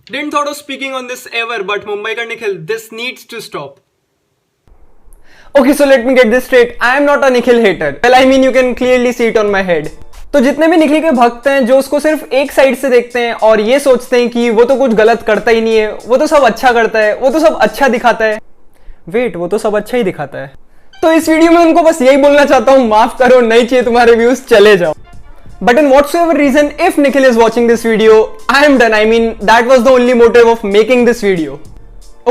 Didn't thought of speaking on this ever, but Mumbaikar Nikhil, this needs to stop. Okay, so let me get this straight. I am not a Nikhil hater. Well, I mean you can clearly see it on my head. तो जितने भी निखिल के भक्त हैं जो उसको सिर्फ एक साइड से देखते हैं और ये सोचते हैं कि वो तो कुछ गलत करता ही नहीं है, वो तो सब अच्छा करता है, वो तो सब अच्छा दिखाता है। वेट, वो तो सब अच्छा ही दिखाता है। तो इस वीडियो में उनको बस यही बोलना चाहता हूँ, माफ करो, नहीं चाहिए तुम्हारे व्यूज, चले जाओ। But in whatsoever reason, if Nikhil is watching this video, I am done. I mean, that was the only motive of making this video.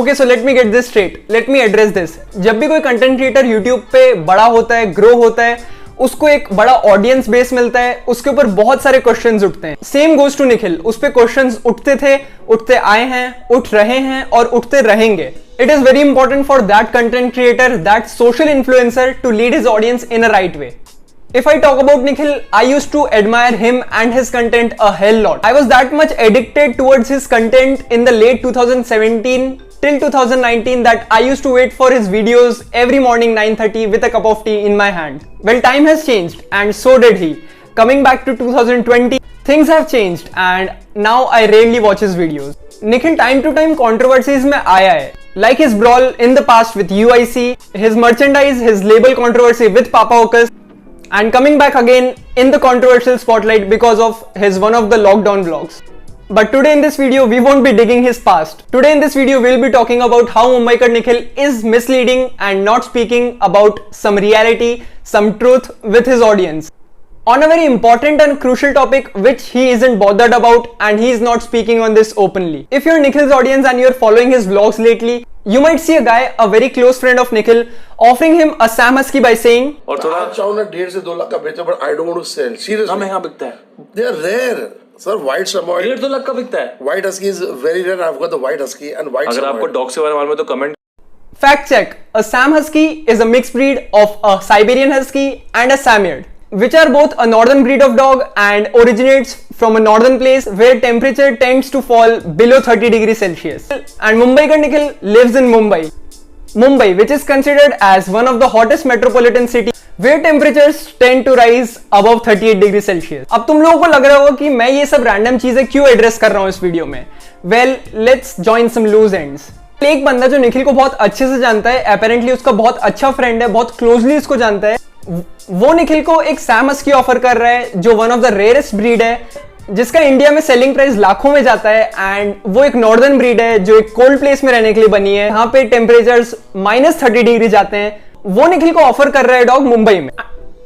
Okay, so let me get this straight. Let me address this. जब भी कोई content creator YouTube पे बड़ा होता है, grow होता है, उसको एक बड़ा ऑडियंस बेस मिलता है, उसके ऊपर बहुत सारे क्वेश्चंस उठते हैं। सेम गोज टू निखिल, उस पे क्वेश्चंस उठते थे, उठते आए हैं, उठ रहे हैं और उठते रहेंगे। It is very important for that content creator, that social influencer to lead his audience in a right way. If I talk about Nikhil, I used to admire him and his content a hell lot. I was that much addicted towards his content in the late 2017 till 2019 that I used to wait for his videos every morning 9:30 with a cup of tea in my hand. Well, time has changed and so did he. Coming back to 2020, things have changed and now I rarely watch his videos. Nikhil time to time controversies में आया है. Like his brawl in the past with UIC, his merchandise, his label controversy with Papa Ocus, and coming back again in the controversial spotlight because of his one of the lockdown vlogs. But today in this video we won't be digging his past. Today in this video we'll be talking about how Mumbaikar Nikhil is misleading and not speaking about some reality, some truth with his audience on a very important and crucial topic which he isn't bothered about, and he is not speaking on this openly. If you're Nikhil's audience and you're following his vlogs lately, you might see a guy, a very close friend of Nikhil, offering him a Sam Husky by saying, और थोड़ा चाहूँ ना 1.5 से 2 लाख का बेचो, but I don't want to sell. Seriously. महंगा बिकता है? They are rare. Sir, white Samoyed. 1.5-2 lakh का बिकता है? White Husky is very rare. I've got the white Husky and white अगर Samoyed. आपको डॉग से बारे में मालूम है तो comment. fact check, a Sam Husky is a mixed breed of a Siberian Husky and a Samoyed, which are both a northern breed of dog and originates from a northern place where temperature tends to fall below 30 degrees Celsius. And Mumbaikar Nikhil lives in Mumbai, which is considered as one of the hottest metropolitan cities where temperatures tend to rise above 38 degrees Celsius. अब तुम लोगों को लग रहा होगा कि मैं ये सब रैंडम चीजें क्यों एड्रेस कर रहा हूँ इस वीडियो में। Well, let's join some loose ends. एक बंदा जो निखिल को बहुत अच्छे से जानता है, अपेरेंटली उसका बहुत अच्छा फ्रेंड है, बहुत क्लोजली उसको जानता है, वो निखिल को एक सैम हस्की ऑफर कर रहा है जो one of the rarest breed है, जिसका इंडिया में सेलिंग प्राइस लाखों में जाता है, एंड वो एक नॉर्दर्न ब्रीड है जो एक कोल्ड प्लेस में रहने के लिए बनी है, यहाँ पे टेम्परेचर्स -30 डिग्री जाते हैं। वो निखिल को ऑफर कर रहा है डॉग मुंबई में,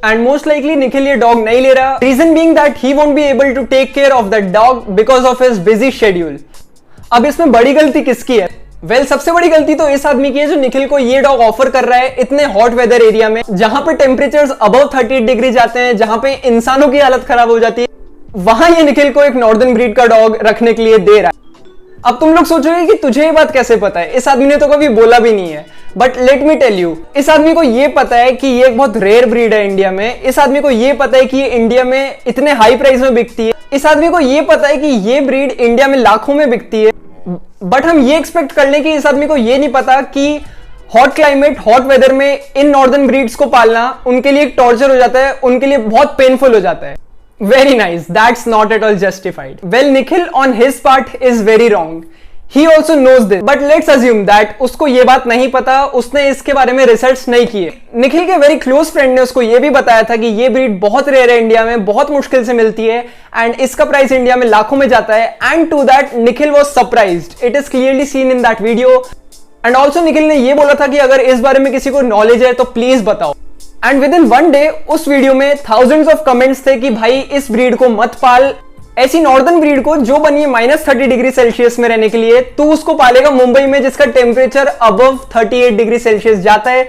एंड मोस्ट लाइकली निखिल ये डॉग नहीं ले रहा, reason being that he won't be able to take care of that dog because of his busy schedule. अब इसमें बड़ी गलती किसकी है? वेल, सबसे बड़ी गलती तो इस आदमी की है जो निखिल को ये डॉग ऑफर कर रहा है इतने हॉट वेदर एरिया में, जहां पे टेम्परेचर्स अबव 38 डिग्री जाते हैं, जहां पे इंसानों की हालत खराब हो जाती है, वहां ये निखिल को एक नॉर्दर्न ब्रीड का डॉग रखने के लिए दे रहा है। अब तुम लोग सोचोगे कि तुझे ये बात कैसे पता है, इस आदमी ने तो कभी बोला भी नहीं है। But let me tell you, इस आदमी को ये पता है कि ये एक बहुत रेयर ब्रीड है इंडिया में, इस आदमी को ये पता है कि ये इंडिया में इतने हाई प्राइस में बिकती है, इस आदमी को ये पता है कि ये ब्रीड इंडिया में लाखों में बिकती है। बट हम ये एक्सपेक्ट कर लें कि इस आदमी को ये नहीं पता कि हॉट क्लाइमेट, हॉट वेदर में इन नॉर्दर्न ब्रीड्स को पालना उनके लिए एक टॉर्चर हो जाता है, उनके लिए बहुत पेनफुल हो जाता है। Very nice, that's not at all justified. Well, Nikhil on his part is very wrong, he also knows this, but let's assume that उसको ये बात नहीं पता, उसने इसके बारे में रिसर्च नहीं की है। निखिल के वेरी क्लोज फ्रेंड ने उसको ये भी बताया था कि ये ब्रीड बहुत रेयर है इंडिया में, बहुत मुश्किल से मिलती है, एंड इसका प्राइस इंडिया में लाखों में जाता है, and to that Nikhil was surprised. It is clearly seen in that video. And also Nikhil ने ये बोला था कि अगर इस बारे में किसी को नॉलेज है तो प्लीज बताओ। एंड विद इन 1 डे उस वीडियो में थाउजेंड्स ऑफ कमेंट्स थे कि भाई इस ब्रीड को मत पाल, ऐसी नॉर्दर्न ब्रीड को जो बनी है -30 डिग्री सेल्सियस में रहने के लिए, तू उसको पालेगा मुंबई में जिसका टेम्परेचर अबव 38 डिग्री सेल्सियस जाता है।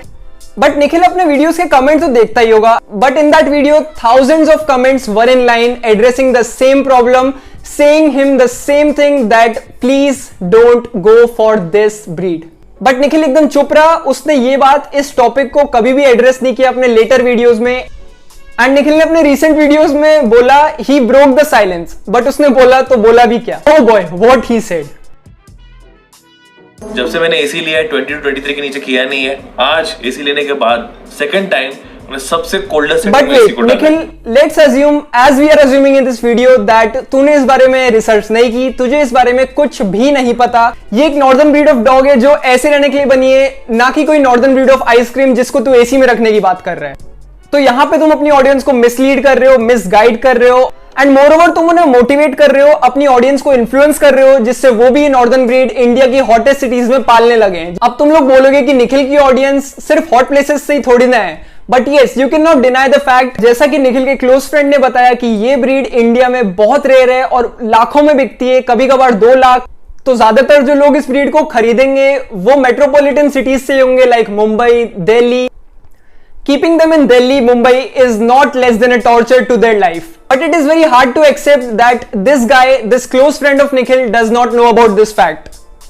बट निखिल अपने वीडियोस के कमेंट तो देखता ही होगा, but in that video thousands of comments were in line addressing the same problem, saying him the same thing that please don't go for this breed. But Nikhil एकदम चुप रहा, उसने ये बात, इस टॉपिक को कभी भी एड्रेस नहीं किया अपने लेटर वीडियोस में। एंड निखिल ने अपने रिसेंट वीडियोस में बोला he broke the silence, but उसने बोला तो बोला भी क्या? Oh boy, what he said. जब से मैंने एसी लिया है 20 to 23 के नीचे किया नहीं है। आज एसी लेने के बाद सेकंड टाइम सबसे coldest but wait Nikhil, let's assume as we are assuming in this video that तूने इस बारे में रिसर्च नहीं की, तुझे इस बारे में कुछ भी नहीं पता। ये एक नॉर्दर्न ब्रीड ऑफ डॉग है जो ऐसे रहने के लिए बनी है, ना कि कोई नॉर्दर्न ब्रीड ऑफ आइसक्रीम जिसको तू एसी में रखने की बात कर रहा है। तो यहां पे तुम अपनी ऑडियंस को मिसलीड कर रहे हो, मिसगाइड कर रहे हो, एंड मोर ओवर तुम उन्हें मोटिवेट कर रहे हो, अपनी ऑडियंस को इन्फ्लुएंस कर रहे हो, जिससे वो भी नॉर्दर्न ब्रीड इंडिया की हॉटेस्ट सिटीज में पालने लगे हैं। अब तुम लोग बोलोगे कि निखिल की ऑडियंस सिर्फ हॉट प्लेसेस से ही थोड़ी ना है, but yes you can not deny the fact, जैसा कि निखिल के क्लोज फ्रेंड ने बताया कि ये ब्रीड इंडिया में बहुत रेयर है और लाखों में बिकती है, कभी कभार 2 लाख। तो ज्यादातर जो लोग इस ब्रीड को खरीदेंगे वो मेट्रोपॉलिटन सिटीज से होंगे, like Mumbai, Delhi. Keeping them in Delhi, Mumbai is not less than a torture to their life. But it is very hard to accept that this guy, this close friend of Nikhil, does not know about this fact.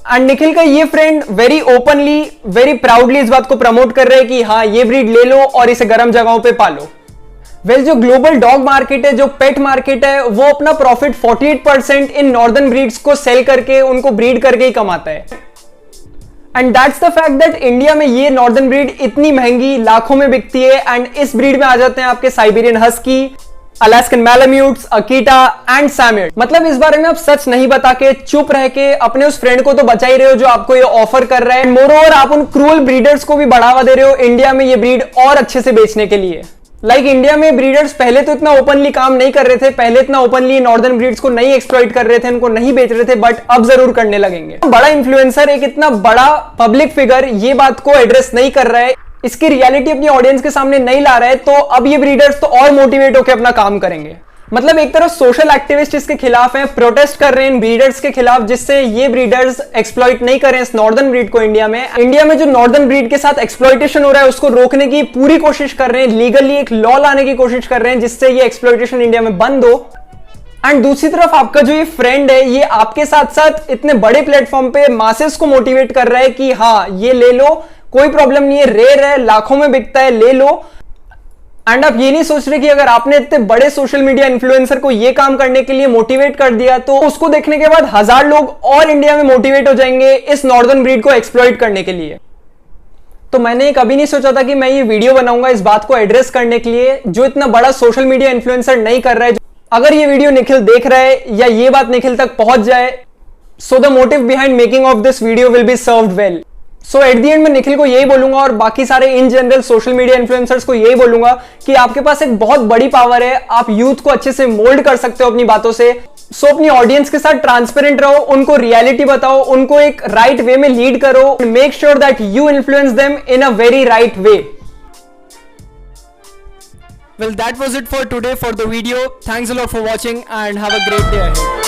And Nikhil का ये friend very openly, very proudly इस बात को promote कर रहे हैं कि हाँ ये ब्रीड ले लो और इसे गर्म जगहों पे पालो। वेल जो ग्लोबल डॉग मार्केट है, जो पेट मार्केट है, वो अपना प्रॉफिट 48% इन नॉर्दर्न ब्रीड्स को सेल करके, उनको ब्रीड करके ही कमाता है। And that's the fact that India में ये नॉर्दर्न ब्रीड इतनी महंगी, लाखों में बिकती है। एंड इस ब्रीड में आ जाते हैं आपके Siberian husky, Alaskan malamutes, Akita and Samoyed. मतलब इस बारे में आप सच नहीं बता के, चुप रह के अपने उस फ्रेंड को तो बचा ही रहे हो जो आपको ये ऑफर कर रहा है। मोरओवर आप उन क्रूअल ब्रीडर्स को भी बढ़ावा दे रहे हो इंडिया में ये ब्रीड और अच्छे से बेचने के लिए। लाइक इंडिया में ब्रीडर्स पहले तो इतना ओपनली काम नहीं कर रहे थे, पहले इतना ओपनली नॉर्दर्न ब्रीड्स को नहीं एक्सप्लॉइट कर रहे थे, उनको नहीं बेच रहे थे, बट अब जरूर करने लगेंगे। बड़ा इन्फ्लुएंसर, एक इतना बड़ा पब्लिक फिगर ये बात को एड्रेस नहीं कर रहा है, इसकी रियलिटी अपनी ऑडियंस के सामने नहीं ला रहा है, तो अब ये ब्रीडर्स तो और मोटिवेट होकर अपना काम करेंगे। मतलब एक तरफ सोशल एक्टिविस्ट इसके खिलाफ हैं, प्रोटेस्ट कर रहे हैं इन ब्रीडर्स के खिलाफ, जिससे ये ब्रीडर्स एक्सप्लॉइट नहीं करें इस नॉर्दर्न ब्रीड को इंडिया में जो नॉर्दर्न ब्रीड के साथ एक्सप्लॉइटेशन हो रहा है उसको रोकने की पूरी कोशिश कर रहे हैं, लीगली एक लॉ लाने की कोशिश कर रहे हैं जिससे ये एक्सप्लॉइटेशन इंडिया में बंद हो। एंड दूसरी तरफ आपका जो ये फ्रेंड है, ये आपके साथ साथ इतने बड़े प्लेटफॉर्म पे मासेस को मोटिवेट कर रहा है कि हाँ ये ले लो, कोई प्रॉब्लम नहीं है, रेयर है, लाखों में बिकता है, ले लो। एंड आप ये नहीं सोच रहे कि अगर आपने इतने बड़े सोशल मीडिया इन्फ्लुएंसर को ये काम करने के लिए मोटिवेट कर दिया तो उसको देखने के बाद 1000 लोग और इंडिया में मोटिवेट हो जाएंगे इस नॉर्दर्न ब्रीड को एक्सप्लॉइट करने के लिए। तो मैंने कभी नहीं सोचा था कि मैं ये वीडियो बनाऊंगा इस बात को एड्रेस करने के लिए, जो इतना बड़ा सोशल मीडिया इन्फ्लुएंसर नहीं कर रहा है। अगर ये वीडियो निखिल देख रहा है या ये बात निखिल तक पहुंच जाए, so the motive behind making of this video will be served well. So at the and मैं निखिल को यही बोलूंगा और बाकी सारे in general social media influencers को यही बोलूंगा कि आपके पास एक बहुत बड़ी पावर है, आप यूथ को अच्छे से मोल्ड कर सकते हो अपनी बातों से। सो अपनी ऑडियंस के साथ ट्रांसपेरेंट रहो, उनको रियलिटी बताओ, उनको एक राइट वे में लीड करो, make sure that you influence them in a very right way. Well, that was it for today for the video. Thanks a lot for watching and have a great day ahead.